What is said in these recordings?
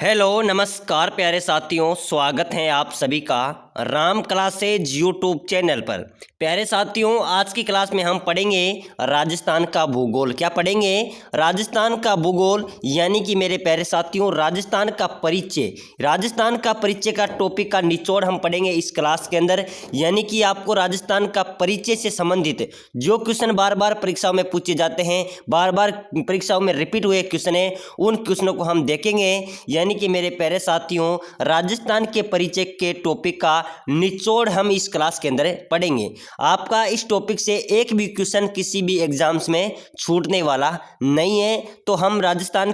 Hello नमस्कार प्यारे साथियों, स्वागत है आप सभी का राम क्लासेज यूट्यूब चैनल पर। प्यारे साथियों, आज की क्लास में हम पढ़ेंगे राजस्थान का भूगोल। क्या पढ़ेंगे? राजस्थान का भूगोल, यानी कि मेरे प्यारे साथियों राजस्थान का परिचय। राजस्थान का परिचय का टॉपिक का निचोड़ हम पढ़ेंगे इस क्लास के अंदर। यानी कि आपको राजस्थान का परिचय से संबंधित जो क्वेश्चन बार बार परीक्षाओं में पूछे जाते हैं, बार बार परीक्षाओं में रिपीट हुए क्वेश्चन है, उन क्वेश्चनों को हम देखेंगे। यानी कि मेरे प्यारे साथियों राजस्थान के परिचय के टॉपिक का निचोड़ हम इस क्लास के अंदर पढ़ेंगे। आपका इस टॉपिक से एक भी क्वेश्चन किसी भी एग्जाम्स में छूटने वाला नहीं है। तो हम राजस्थान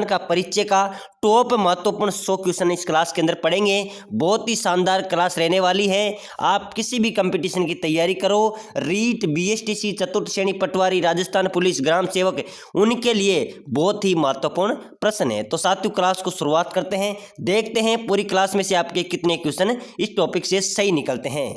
का परिचय का टॉप महत्वपूर्ण 100 क्वेश्चन इस क्लास के अंदर पढ़ेंगे। बहुत ही शानदार क्लास रहने वाली है। आप किसी भी कंपटीशन की तैयारी करो, रीट, बीएसटीसी, चतुर्थ श्रेणी पटवारी, राजस्थान पुलिस, ग्राम सेवक, उनके लिए बहुत ही महत्वपूर्ण प्रश्न है। तो साथियों क्लास को शुरुआत करते हैं, देखते हैं पूरी क्लास में से आपके कितने क्वेश्चन इस टॉपिक से सही निकलते हैं।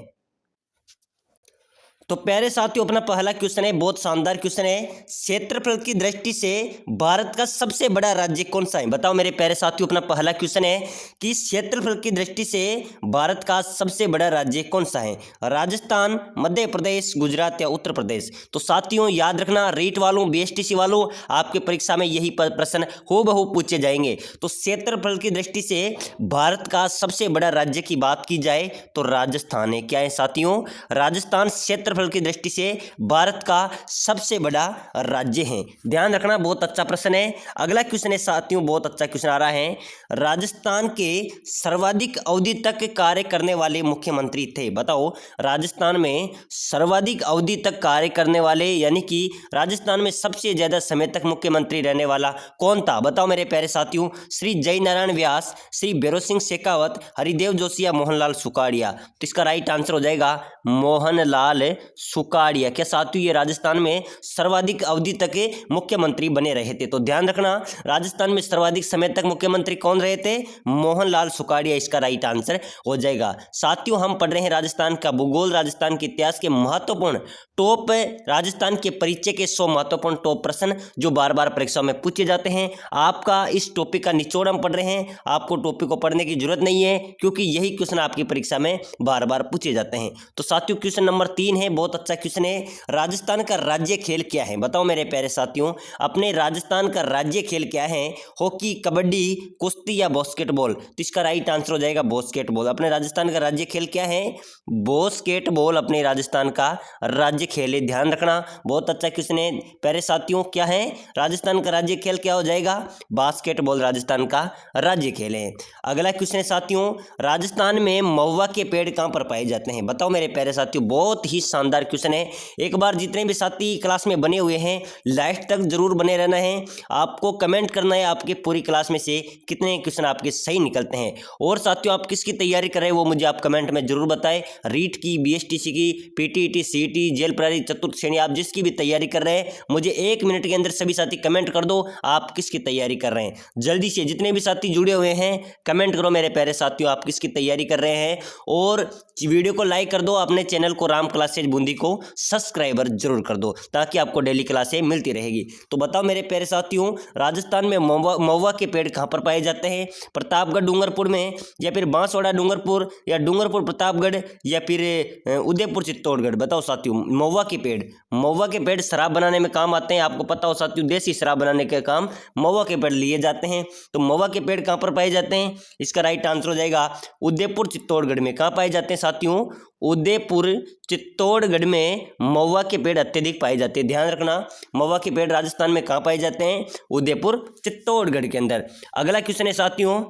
तो प्यारे साथियों अपना पहला क्वेश्चन है, बहुत शानदार क्वेश्चन है। क्षेत्रफल की दृष्टि से भारत का सबसे बड़ा राज्य कौन सा है? बताओ मेरे प्यारे साथियों, अपना पहला क्वेश्चन है कि क्षेत्रफल की दृष्टि से भारत का सबसे बड़ा राज्य कौन सा है? राजस्थान, मध्य प्रदेश, गुजरात या उत्तर प्रदेश? तो साथियों याद रखना, रीट वालों, बीएसटीसी वालों, आपके परीक्षा में यही प्रश्न हूबहू पूछे जाएंगे। तो क्षेत्रफल की दृष्टि से भारत का सबसे बड़ा राज्य की बात की जाए तो राजस्थान है। क्या है साथियों? राजस्थान क्षेत्रफल की दृष्टि से भारत का सबसे बड़ा राज्य है। ध्यान रखना, बहुत अच्छा प्रश्न है। अगला क्वेश्चन है साथियों, बहुत अच्छा क्वेश्चन आ रहा है। राजस्थान के सर्वाधिक अवधि तक कार्य करने वाले मुख्यमंत्री थे? बताओ राजस्थान में सर्वाधिक अवधि तक कार्य करने वाले, यानी कि राजस्थान में सबसे ज्यादा समय तक मुख्यमंत्री रहने वाला कौन था? बताओ मेरे प्यारे साथियों। श्री जयनारायण व्यास, श्री भैरों सिंह शेखावत, हरिदेव जोशी या मोहनलाल सुखाड़िया? तो इसका राइट आंसर हो जाएगा मोहनलाल सुखाड़िया। क्या साथियों ये राजस्थान में सर्वाधिक अवधि तक मुख्यमंत्री बने रहे थे? तो ध्यान रखना, राजस्थान में सर्वाधिक समय तक मुख्यमंत्री कौन रहे थे? मोहनलाल सुखाड़िया इसका राइट आंसर हो जाएगा। साथियों हम पढ़ रहे हैं राजस्थान का भूगोल, राजस्थान के इतिहास के महत्वपूर्ण टॉप, राजस्थान के परिचय के 100 महत्वपूर्ण टॉप प्रश्न जो बार बार परीक्षा में पूछे जाते हैं। आपका इस टॉपिक का निचोड़ हम पढ़ रहे हैं। आपको टॉपिक को पढ़ने की जरूरत नहीं है, क्योंकि यही क्वेश्चन आपकी परीक्षा में बार बार पूछे जाते हैं। तो साथियों क्वेश्चन नंबर 3 है, बहुत अच्छा क्वेश्चन है। राजस्थान का राज्य खेल क्या है? बताओ मेरे प्यारे साथियों, अपने राजस्थान का राज्य खेल क्या है? हॉकी, कबड्डी, कुश्ती या बास्केटबॉल? तो इसका राइट आंसर हो जाएगा बास्केटबॉल। अपने राजस्थान का राज्य खेल क्या है? बास्केटबॉल अपने राजस्थान का राज्य खेल है। ध्यान रखना, बहुत अच्छा क्वेश्चन है प्यारे साथियों। क्या है राजस्थान का राज्य खेल? क्या हो जाएगा? बास्केटबॉल राजस्थान का राज्य खेल है। अगला क्वेश्चन है साथियों, राजस्थान में महुआ के पेड़ कहां पर पाए जाते हैं? बताओ मेरे प्यारे साथियों, बहुत ही शानदार क्वेश्चन है। एक बार जितने भी साथी क्लास में बने हुए हैं लास्ट तक जरूर बने रहना है। आपको कमेंट करना है आपके पूरी क्लास में से कितने क्वेश्चन आपके सही निकलते हैं। और साथियों आप किसकी तैयारी कर रहे हैं वो मुझे आप कमेंट में जरूर बताएं। रीट की, बीएसटीसी की, पीटीईटी, सीईटी, जेल प्रहरी, चतुर्थ श्रेणी, आप जिसकी भी तैयारी कर रहे हैं मुझे 1 मिनट के अंदर सभी साथी कमेंट कर दो आप किसकी तैयारी कर रहे हैं। जल्दी से जितने भी साथी जुड़े हुए हैं कमेंट करो मेरे प्यारे साथियों, आप किसकी तैयारी कर रहे हैं। और वीडियो को लाइक कर दो, अपने चैनल को राम क्लासेज बूंदी को सब्सक्राइबर जरूर कर दो, ताकि आपको डेली क्लासें मिलती रहेगी। तो बताओ मेरे प्यारे साथियों, राजस्थान में महुआ के पेड़ कहां पर पाए जाते हैं? प्रतापगढ़ डूंगरपुर में, या फिर बांसवाड़ा डूंगरपुर, या डूंगरपुर प्रतापगढ़, या फिर उदयपुर चित्तौड़गढ़? बताओ साथियों। महुआ के पेड़ शराब बनाने में काम आते हैं। आपको पता हो साथियों, देसी शराब बनाने के काम महुआ के पेड़ लिए जाते हैं। तो महुआ के पेड़ कहां पर पाए जाते हैं? इसका राइट आंसर हो जाएगा उदयपुर चित्तौड़गढ़ में। कहां पाए जाते हैं साथियों? उदयपुर चित्तौड़गढ़ में महुआ के पेड़ अत्यधिक पाए जाते हैं। ध्यान रखना, महुआ के पेड़ राजस्थान में कहां पाए जाते हैं? उदयपुर चित्तौड़गढ़ के अंदर। अगला क्वेश्चन है साथियों,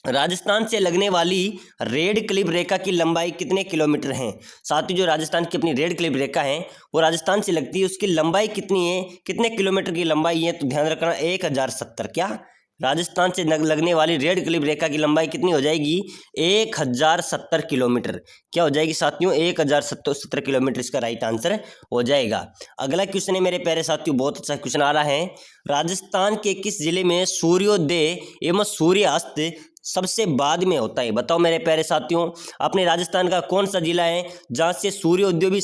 राजस्थान से लगने वाली रेड क्लिफ रेखा की लंबाई कितने किलोमीटर है? साथियों जो राजस्थान की अपनी रेड क्लिफ रेखा है वो राजस्थान से लगती है, उसकी लंबाई कितनी है, कितने किलोमीटर की लंबाई है? तो ध्यान रखना 1070। क्या राजस्थान से लगने वाली रेड क्लिफ रेखा की लंबाई कितनी हो जाएगी? 1070 किलोमीटर। क्या हो जाएगी साथियों? 1070 किलोमीटर इसका राइट आंसर हो जाएगा। अगला क्वेश्चन है मेरे प्यारे साथियों, बहुत अच्छा क्वेश्चन आ रहा है। राजस्थान के किस जिले में सूर्योदय एवं सूर्यास्त सबसे बाद में होता है? बताओ मेरे प्यारे साथियों, अपने राजस्थान का कौन सा जिला है जहाँ से सूर्योदय भी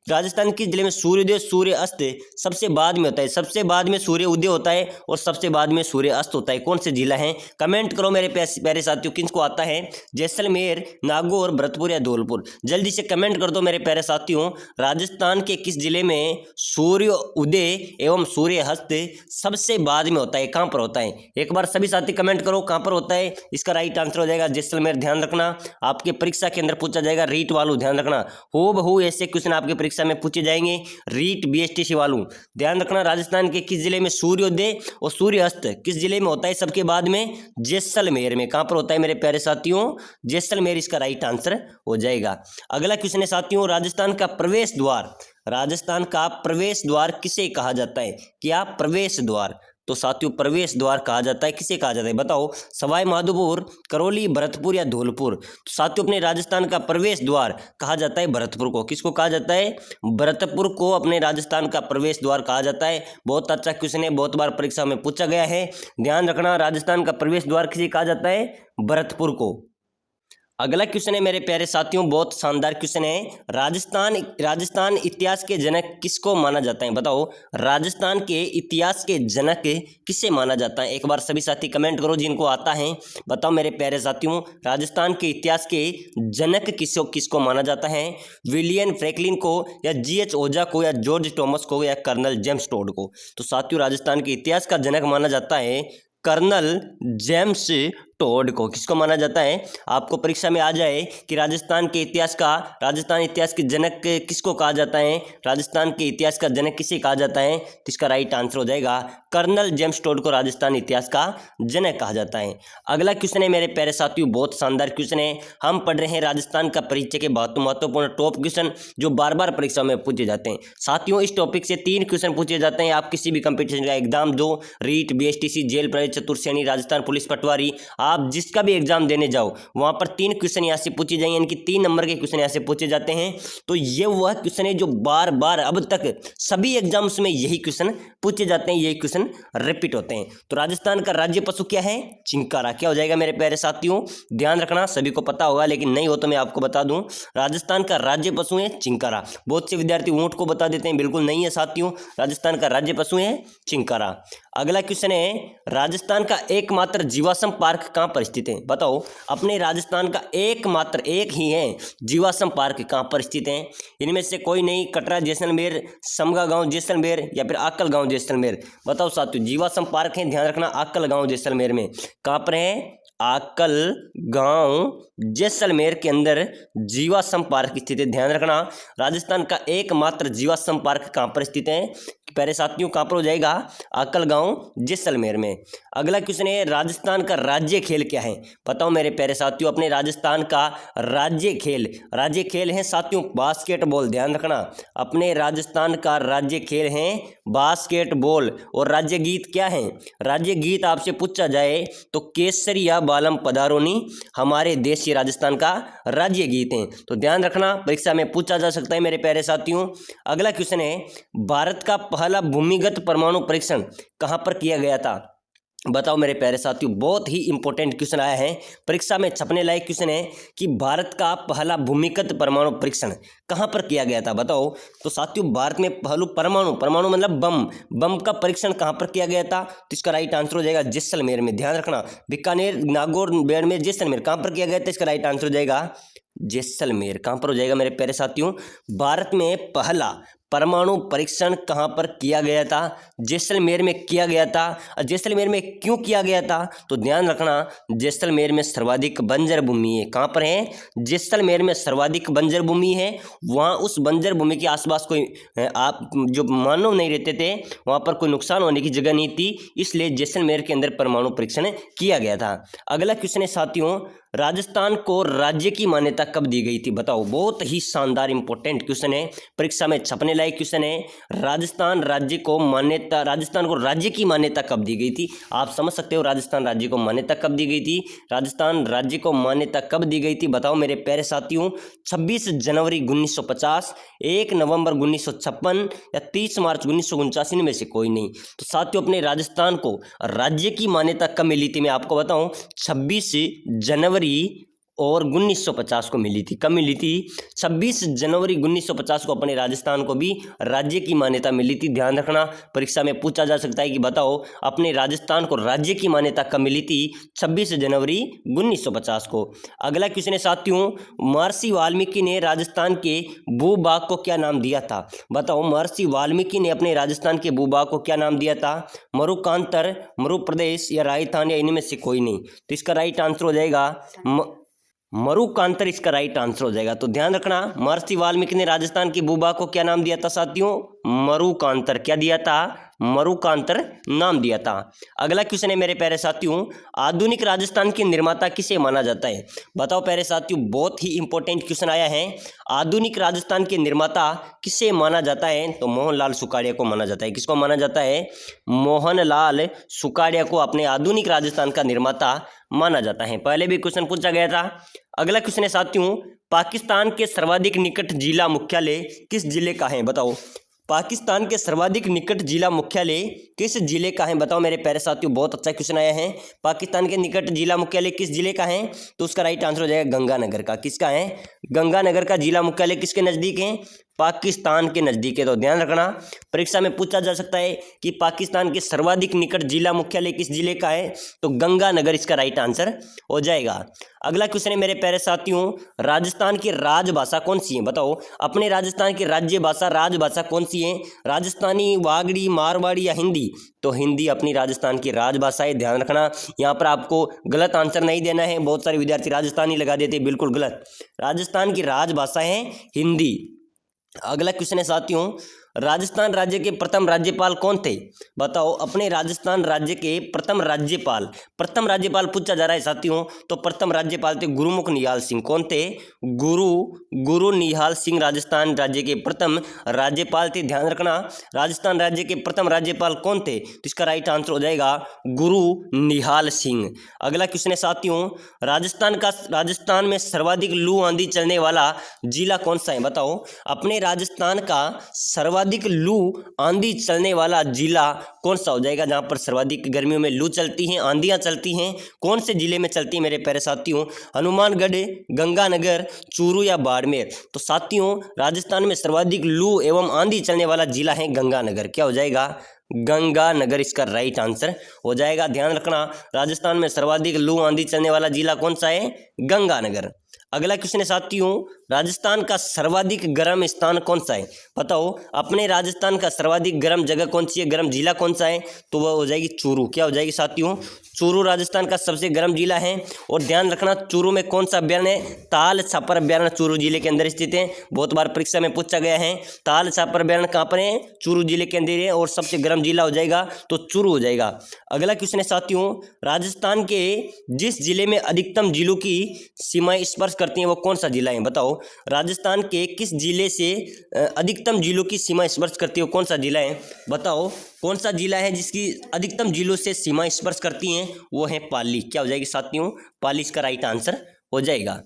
राजस्थान के जिले में सूर्योदय सूर्य अस्त सबसे बाद में होता है? सबसे बाद में सूर्य उदय होता है और सबसे बाद में सूर्य अस्त होता है। कौन से जिला है? कमेंट करो मेरे प्यारे साथियों, किसको आता है? जैसलमेर, नागौर, भरतपुर या धौलपुर? जल्दी से कमेंट कर दो मेरे प्यारे साथियों, राजस्थान के किस जिले में सूर्य उदय एवं सूर्य अस्त सबसे बाद में होता है? कहाँ पर होता है? एक बार सभी साथी कमेंट करो कहाँ पर होता है। इसका राइट आंसर हो जाएगा जैसलमेर। ध्यान रखना, आपके परीक्षा के अंदर पूछा जाएगा रीट वालू। ध्यान रखना, हो बहु ऐसे क्वेश्चन आपके परीक्षा में पूछे जाएंगे रीट बीएसटीसी वालू। ध्यान रखना, राजस्थान के किस जिले में सूर्योदय और सूर्य अस्त किस जिले में होता है? सबके बाद में जैसलमेर में। कहां पर होता है मेरे प्यारे साथियों? जैसलमेर इसका राइट आंसर हो जाएगा। अगला क्वेश्चन है साथियों, राजस्थान का प्रवेश द्वार, राजस्थान का प्रवेश द्वार किसे कहा जाता है? क्या प्रवेश द्वार? तो साथियों प्रवेश द्वार कहा जाता है, किसे कहा जाता है? बताओ, सवाई माधोपुर, करौली, भरतपुर या धौलपुर? तो साथियों अपने राजस्थान का प्रवेश द्वार कहा जाता है भरतपुर को। किसको कहा जाता है? भरतपुर को अपने राजस्थान का प्रवेश द्वार कहा जाता है। बहुत अच्छा क्वेश्चन है, बहुत बार परीक्षा में पूछा गया है। ध्यान रखना, राजस्थान का प्रवेश द्वार किसे कहा जाता है? भरतपुर को। अगला क्वेश्चन है मेरे प्यारे साथियों, बहुत शानदार क्वेश्चन है, राजस्थान इतिहास के जनक किसको माना जाता है? बताओ, राजस्थान के इतिहास के जनक किसे माना जाता है? एक बार सभी साथी कमेंट करो जिनको आता है। बताओ मेरे प्यारे साथियों, राजस्थान के इतिहास के जनक किसको माना जाता है? विलियम फ्रैंकलिन को या जीएच ओजा को या जॉर्ज थॉमस को या कर्नल जेम्स टोड को? तो साथियों राजस्थान के इतिहास का जनक माना जाता है कर्नल जेम्स टोड को। किसको माना जाता है? आपको परीक्षा में आ जाए कि राजस्थान इतिहास के जनक किसको कहा जाता है, राजस्थान के इतिहास का जनक किसे कहा जाता है, तो इसका राइट आंसर हो जाएगा कर्नल जेम्स टोड को राजस्थान इतिहास का जनक कहा जाता है। अगला क्वेश्चन है मेरे प्यारे साथियों, बहुत शानदार क्वेश्चन है। हम पढ़ रहे हैं राजस्थान का परिचय के महत्वपूर्ण टॉप क्वेश्चन जो बार बार परीक्षा में पूछे जाते हैं। साथियों इस टॉपिक से 3 क्वेश्चन पूछे जाते हैं। आप किसी भी कंपटीशन का एग्जाम दो, रीट, बीएसटीसी, जेल प्राइवेट, चतुर्श्रेणी, राजस्थान पुलिस पटवारी, आप जिसका भी एग्जाम देने जाओ वहां पर 3 क्वेश्चन यहाँ से पूछे जाएंगे, यानी कि 3 नंबर के क्वेश्चन यहाँ से पूछे जाते हैं। तो ये वह क्वेश्चन है जो बार बार अब तक सभी एग्जाम्स में यही क्वेश्चन पूछे जाते हैं, यही क्वेश्चन रिपीट होते हैं। तो राजस्थान का राज्य पशु क्या है? चिंकारा। क्या हो जाएगा मेरे प्यारे साथियों? ध्यान रखना, सभी को पता होगा लेकिन नहीं हो तो मैं आपको बता दूं, राजस्थान का राज्य पशु है चिंकारा। बहुत से विद्यार्थी ऊंट को बता देते हैं, बिल्कुल नहीं है साथियों, राजस्थान का राज्य पशु है चिंकारा। अगला क्वेश्चन है, राजस्थान का एकमात्र जीवाश्म पार्क कहां पर स्थित है? बताओ, अपने राजस्थान का एक ही है जीवाश्म पार्क कहां पर स्थित है? इनमें से कोई नहीं, कटरा जैसलमेर, समगा गांव जैसलमेर या फिर आकल गांव जैसलमेर? बताओ साथियों, जीवाश्म पार्क है, ध्यान रखना, आकल गांव जैसलमेर में। कहां पर है? आकल गांव जैसलमेर के अंदर जीवाश्म पार्क स्थित है। ध्यान रखना, राजस्थान का एकमात्र जीवाश्म पार्क कहां पर स्थित है प्यारे साथियों? कहां पर हो जाएगा? आकल गांव जैसलमेर में। अगला क्वेश्चन है, राजस्थान का राज्य खेल क्या है? बताओ मेरे प्यारे साथियों, अपने राजस्थान का राज्य खेल है साथियों बास्केटबॉल। ध्यान रखना, अपने राजस्थान का राज्य खेल है बास्केटबॉल। और राज्य गीत क्या है? राज्य गीत आपसे पूछा जाए तो केसरिया बालम पधारोनी हमारे देश के राजस्थान का राज्य गीत है। तो ध्यान रखना, परीक्षा में पूछा जा सकता है मेरे प्यारे साथियों। अगला क्वेश्चन है, भारत का पहला भूमिगत परमाणु परीक्षण कहां पर किया गया था? बताओ मेरे प्यारे साथियों, बहुत ही इंपॉर्टेंट क्वेश्चन आया है, परीक्षा में छपने लायक क्वेश्चन है कि भारत का पहला भूमिगत परमाणु परीक्षण कहां पर किया गया था? बताओ। तो साथियों भारत में पहलू परमाणु मतलब बम का परीक्षण कहां पर किया गया था? तो इसका राइट आंसर हो जाएगा जैसलमेर में। ध्यान रखना, बीकानेर, नागौर, बाड़मेर, जैसलमेर कहां पर किया गया था? इसका राइट आंसर हो जाएगा जैसलमेर। कहां पर हो जाएगा मेरे प्यारे साथियों? भारत में पहला परमाणु परीक्षण कहां पर किया गया था? जैसलमेर में किया गया था। जैसलमेर में क्यों किया गया था? तो ध्यान रखना, जैसलमेर में सर्वाधिक बंजर भूमि है। कहां पर है? जैसलमेर में सर्वाधिक बंजर भूमि है। वहां उस बंजर भूमि के आसपास कोई आप जो मानव नहीं रहते थे, वहां पर कोई नुकसान होने की जगह नहीं थी, इसलिए जैसलमेर के अंदर परमाणु परीक्षण किया गया था। अगला क्वेश्चन है साथियों, राजस्थान को राज्य की मान्यता कब दी गई थी? बताओ, बहुत ही शानदार इंपॉर्टेंट क्वेश्चन है, परीक्षा में छपने लायक क्वेश्चन है। राजस्थान को राज्य की मान्यता कब दी गई थी? आप समझ सकते हो राजस्थान राज्य को मान्यता कब दी गई थी। राजस्थान राज्य को मान्यता कब दी गई थी? बताओ मेरे प्यारे साथियों, 26 जनवरी 1950, 1 नवंबर 1956 या 30 मार्च 1949 में से कोई नहीं। तो साथियों, अपने राजस्थान को राज्य की मान्यता कब मिली थी? मैं आपको बताऊं, 26 जनवरी और 1950 को मिली थी। कब मिली थी? 26 जनवरी 1950 को अपने राजस्थान को भी राज्य की मान्यता मिली थी। ध्यान रखना, परीक्षा में पूछा जा सकता है कि बताओ अपने राजस्थान को राज्य की मान्यता कब मिली थी? 26 जनवरी 1950 को। अगला क्वेश्चन है साथियों, महर्षि वाल्मीकि ने राजस्थान के भूभाग को क्या नाम दिया था? बताओ, महर्षि वाल्मीकि ने अपने राजस्थान के भूभाग को क्या नाम दिया था? मरुकांतर, मरु प्रदेश या राजस्थान या इनमें से कोई नहीं। तो इसका राइट आंसर हो जाएगा मरुकांतर, इसका राइट आंसर हो जाएगा। तो ध्यान रखना, महर्षि वाल्मीकि ने राजस्थान के भूभाग को क्या नाम दिया था साथियों? मरुकांतर। क्या दिया था? मरुकांतर नाम दिया था। अगला क्वेश्चन है मेरे प्यारे साथियों, आधुनिक राजस्थान के निर्माता किसे माना जाता है? बताओ प्यारे साथियों, बहुत ही इंपॉर्टेंट क्वेश्चन आया है। आधुनिक राजस्थान के निर्माता किसे माना जाता है? तो मोहनलाल सुखाड़िया को माना जाता है। किसको माना जाता है? मोहनलाल सुखाड़िया को अपने आधुनिक राजस्थान का निर्माता माना जाता है। पहले भी क्वेश्चन पूछा गया था। अगला क्वेश्चन है साथियों, पाकिस्तान के सर्वाधिक निकट जिला मुख्यालय किस जिले का है? बताओ, पाकिस्तान के सर्वाधिक निकट जिला मुख्यालय किस जिले का है? बताओ मेरे प्यारे साथियों, बहुत अच्छा क्वेश्चन आया है। पाकिस्तान के निकट जिला मुख्यालय किस जिले का है? तो उसका राइट आंसर हो जाएगा गंगानगर का। किसका है? गंगानगर का जिला मुख्यालय किसके नजदीक है? पाकिस्तान के नजदीक है। तो ध्यान रखना, परीक्षा में पूछा जा सकता है कि पाकिस्तान के सर्वाधिक निकट जिला मुख्यालय किस जिले का है? तो गंगानगर इसका राइट आंसर हो जाएगा। अगला क्वेश्चन है मेरे प्यारे साथियों, राजस्थान की राजभाषा कौन सी है? बताओ, अपने राजस्थान की राज्य भाषा राजभाषा कौन सी है? राजस्थानी, वागड़ी, मारवाड़ी या हिंदी? तो हिंदी अपनी राजस्थान की राजभाषा है। ध्यान रखना, यहाँ पर आपको गलत आंसर नहीं देना है। बहुत सारे विद्यार्थी राजस्थानी लगा देते हैं, बिल्कुल गलत। राजस्थान की राजभाषा है हिंदी। अगला क्वेश्चन है साथियों, राजस्थान राज्य के प्रथम राज्यपाल कौन थे? बताओ, अपने राजस्थान राज्य के प्रथम राज्यपाल पूछा जा रहा है साथियों। तो प्रथम राज्यपाल थे गुरुमुख निहाल सिंह। कौन थे? गुरु निहाल सिंह राजस्थान राज्य के प्रथम राज्यपाल थे। ध्यान रखना, राजस्थान राज्य के प्रथम राज्यपाल कौन थे? तो इसका राइट आंसर हो जाएगा गुरु निहाल सिंह। अगला क्वेश्चन है साथियों, राजस्थान में सर्वाधिक लू आंधी चलने वाला जिला कौन सा है? बताओ, अपने राजस्थान का सर्वाधिक लू आंधी चलने वाला जिला कौन सा हो जाएगा? जहां पर सर्वाधिक गर्मियों में लू चलती हैं, आंधियां चलती हैं, कौन से जिले में चलती है मेरे प्यारे साथियों? हनुमानगढ़, गंगानगर, चूरू या बाड़मेर? तो साथियों, राजस्थान में सर्वाधिक लू एवं आंधी चलने वाला जिला है गंगानगर। क्या हो जाएगा? गंगानगर इसका राइट आंसर हो जाएगा। ध्यान रखना, राजस्थान में सर्वाधिक लू आंधी चलने वाला जिला कौन सा है? गंगानगर। अगला क्वेश्चन है साथियों, राजस्थान का सर्वाधिक गर्म स्थान कौन सा है? बताओ, अपने राजस्थान का सर्वाधिक गर्म जगह कौन सी है? गर्म जिला कौन सा है? तो वह हो जाएगी चूरू। क्या हो जाएगी साथियों? चूरू राजस्थान का सबसे गर्म जिला है। और ध्यान रखना, चूरू में कौन सा अभ्यारण्य है? ताल छापर अभ्यारण्य चूरू जिले के अंदर स्थित है। बहुत बार परीक्षा में पूछा गया है। ताल छापर अभ्यारण्य कहाँ पर है? चूरू जिले के अंदर है। और सबसे गर्म जिला हो जाएगा तो चूरू हो जाएगा। अगला क्वेश्चन है साथियों, राजस्थान के जिस जिले में अधिकतम जिलों की सीमाएं स्पर्श करती हैं वो कौन सा जिला है? बताओ, राजस्थान के किस जिले से अधिकतम जिलों की सीमा स्पर्श करती है वो कौन सा जिला है? बताओ, कौन सा जिला है जिसकी अधिकतम जिलों से सीमा स्पर्श करती हैं? वो है पाली। क्या हो जाएगी साथियों? पाली इसका राइट आंसर हो जाएगा।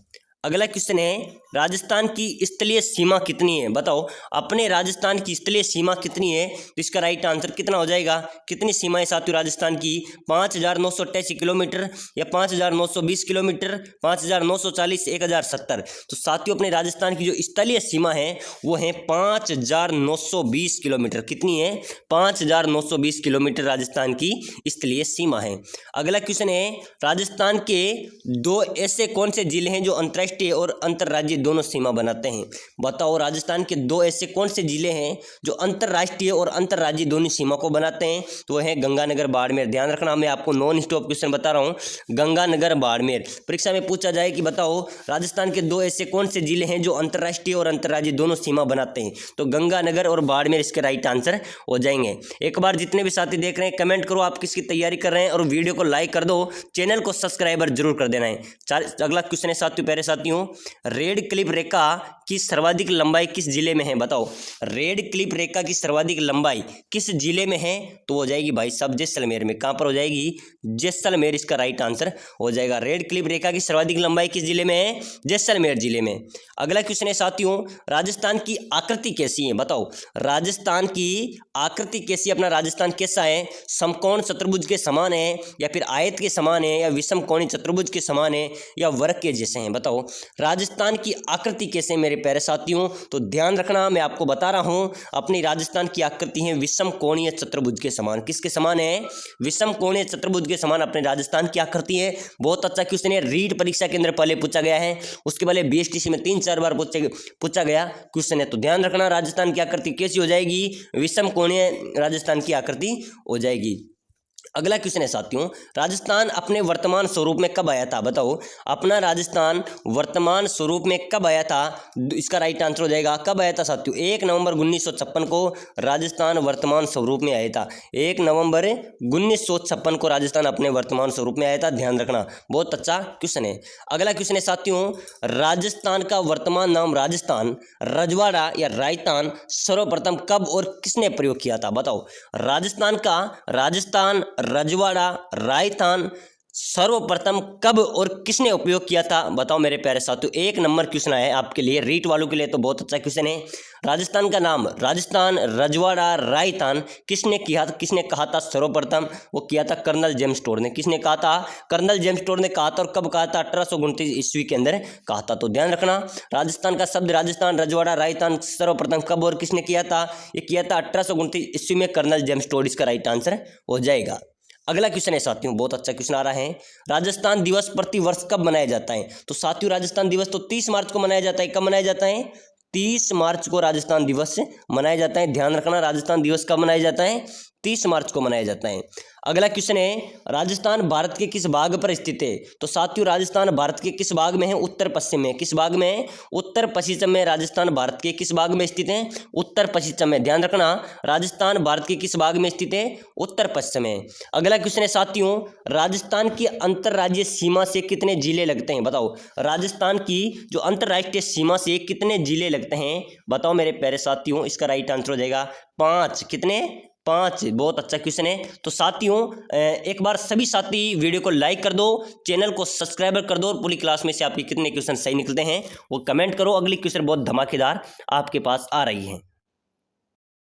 अगला क्वेश्चन है, राजस्थान की स्थलीय सीमा कितनी है? बताओ, अपने राजस्थान की स्थलीय सीमा कितनी है? तो इसका राइट आंसर कितना हो जाएगा? कितनी सीमाएं साथियों राजस्थान की? 5988 किलोमीटर या 5920 किलोमीटर, 5940, 1070? तो साथियों, अपने राजस्थान की जो स्थलीय सीमा है वो है 5920 किलोमीटर। कितनी है? 5920 किलोमीटर राजस्थान की स्थलीय सीमा है। अगला क्वेश्चन है, राजस्थान के दो ऐसे कौन से जिले हैं जो अंतर्राष्ट्रीय अंतर्राष्ट्रीय और अंतर्राज्यीय दोनों सीमा बनाते हैं। बताओ राजस्थान के दो ऐसे कौन से जिले हैं जो अंतर्राष्ट्रीय और अंतर्राज्यीय दोनों सीमा को बनाते हैं? तो वह है गंगानगर बाड़मेर। ध्यान रखना, मैं आपको नॉन स्टॉप क्वेश्चन बता रहा हूँ, गंगानगर बाड़मेर। परीक्षा में पूछा जाए कि बताओ राजस्थान के दो ऐसे कौन से जिले हैं जो अंतर्राष्ट्रीय और अंतर्राज्यीय दोनों सीमा बनाते हैं, तो गंगानगर और बाड़मेर इसके राइट आंसर हो जाएंगे। एक बार जितने भी साथी देख रहे हैं कमेंट करो आप किसकी तैयारी कर रहे हैं और वीडियो को लाइक कर दो, चैनल को सब्सक्राइबर जरूर कर देना है। अगला क्वेश्चन है साथियों, प्यारे साथियों, रेड क्लिफ रेखा की सर्वाधिक लंबाई किस जिले में है? बताओ रेड क्लिफ रेखा की सर्वाधिक लंबाई किस जिले में है? तो हो जाएगी भाई साहब जैसलमेर में। कहां पर हो जाएगी? जैसलमेर इसका राइट आंसर हो जाएगा। रेड क्लिफ रेखा की सर्वाधिक लंबाई किस जिले में है? जैसलमेर जिले में। अगला क्वेश्चन है साथियों, राजस्थान की आकृति कैसी है? बताओ राजस्थान की आकृति कैसी? अपना राजस्थान कैसा है? समकोण चतुर्भुज के समान है या फिर आयत के समान है या विषम कोणी चतुर्भुज के समान है या वर्ग के जैसे हैं? बताओ राजस्थान की आकृति कैसे मेरे प्यारे साथियों? तो ध्यान रखना, मैं आपको बता रहा हूं, अपनी राजस्थान की आकृति है विषम कोणीय चतुर्भुज के समान। किसके समान है? विषम कोणीय चतुर्भुज के समान अपने राजस्थान की आकृति है। बहुत अच्छा क्वेश्चन है, रीट परीक्षा के अंदर पहले पूछा गया है, उसके पहले बीएसटीसी में 3-4 बार पूछा गया क्वेश्चन है। तो ध्यान रखना, राजस्थान की आकृति कैसी हो जाएगी? विषम कोणीय राजस्थान की आकृति हो जाएगी। अगला क्वेश्चन है साथियों, राजस्थान अपने वर्तमान स्वरूप में कब आया था? बताओ अपना राजस्थान वर्तमान स्वरूप में कब आया था? इसका राइट आंसर हो जाएगा, कब आया था साथियों? 1 नवंबर 1956 को राजस्थान वर्तमान स्वरूप में आया था। 1 नवंबर 1956 को राजस्थान अपने वर्तमान स्वरूप में आया था। ध्यान रखना, बहुत अच्छा क्वेश्चन है। अगला क्वेश्चन है साथियों, राजस्थान का वर्तमान नाम राजस्थान, रजवाड़ा या रायतान सर्वप्रथम कब और किसने प्रयोग किया था? बताओ राजस्थान का राजस्थान, रजवाड़ा, रायतान सर्वप्रथम कब और किसने उपयोग किया था? बताओ मेरे प्यारे साथियों, 1 नंबर क्वेश्चन है आपके लिए, रीट वालों के लिए तो बहुत अच्छा क्वेश्चन है। राजस्थान का नाम राजस्थान, रजवाड़ा, रायतान किसने किया, किसने कहा था सर्वप्रथम? वो किया था कर्नल जेम्स टोड ने। किसने कहा था? कर्नल जेम्स टोड ने कहा था। और कब कहा था? 1829 ईस्वी के अंदर कहा था। तो ध्यान रखना, राजस्थान का शब्द राजस्थान, रजवाड़ा, रायतान सर्वप्रथम कब और किसने किया था? ये किया था 1829 ईस्वी में कर्नल जेम्स टोड, इसका राइट आंसर हो जाएगा। अगला क्वेश्चन है साथियों, बहुत अच्छा क्वेश्चन आ रहा है, राजस्थान दिवस प्रति वर्ष कब मनाया जाता है? तो साथियों राजस्थान दिवस तो 30 मार्च को मनाया जाता है। कब मनाया जाता है? 30 मार्च को राजस्थान दिवस मनाया जाता है। ध्यान रखना, राजस्थान दिवस कब मनाया जाता है? 30 मार्च को मनाया जाता है। अगला क्वेश्चन है, राजस्थान भारत के किस भाग पर स्थित है? तो साथियों राजस्थान भारत के किस भाग में है? उत्तर पश्चिम में। किस भाग में? उत्तर पश्चिम में। राजस्थान भारत के किस भाग में स्थित है? उत्तर पश्चिम में। ध्यान रखना, राजस्थान भारत के किस भाग में स्थित है? उत्तर पश्चिम में। अगला क्वेश्चन है साथियों, राजस्थान की अंतर्राज्यीय सीमा से कितने जिले लगते हैं? बताओ राजस्थान की जो अंतर्राष्ट्रीय सीमा से कितने जिले लगते हैं? बताओ मेरे प्यारे साथियों, इसका राइट आंसर हो जाएगा 5। कितने? 5। बहुत अच्छा क्वेश्चन है। तो साथियों एक बार सभी साथी वीडियो को लाइक कर दो, चैनल को सब्सक्राइब कर दो और पूरी क्लास में से आपके कितने क्वेश्चन सही निकलते हैं वो कमेंट करो। अगली क्वेश्चन बहुत धमाकेदार आपके पास आ रही है।